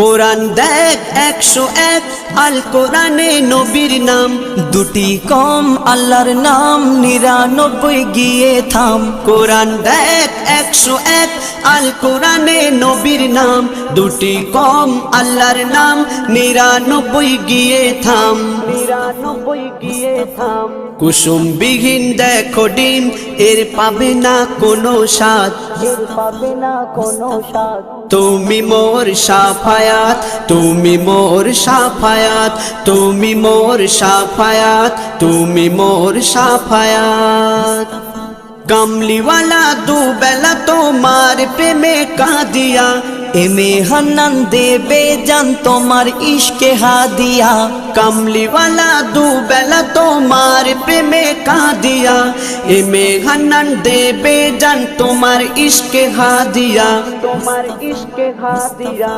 কোরআন দেখ 101 আল কোরআনে নবীর নাম, দুটি কম আল্লাহর নাম 99 গিয়ে থাম। কোরআন দেখ 101 আল কোরআনে নবীর নাম, দুটি কম আল্লাহর নাম 99 গিয়ে থাম, 99 গিয়ে থাম। কুসুম বিহীন দেখো ডিম, এর পাবে না কোনো স্বাদ, এর পাবে না কোনো স্বাদ। তুমি মোর শাফায়াত, তুমি মোর শাফায়াত, তুমি মোর শাফায়াত, তুমি মোর শাফায়াত। কামলিওয়ালা দুবেলা তোমার প্রেমে কাঁদিয়া, এমে হান্নান দেবে জান তোমার ইশকে হাদিয়া। কামলিওয়ালা দুবেলা তোমার প্রেমে কাঁদিয়া, এমে হান্নান দেবে জান তোমার ইশকে হাদিয়া, তোমার ইশকে হাদিয়া।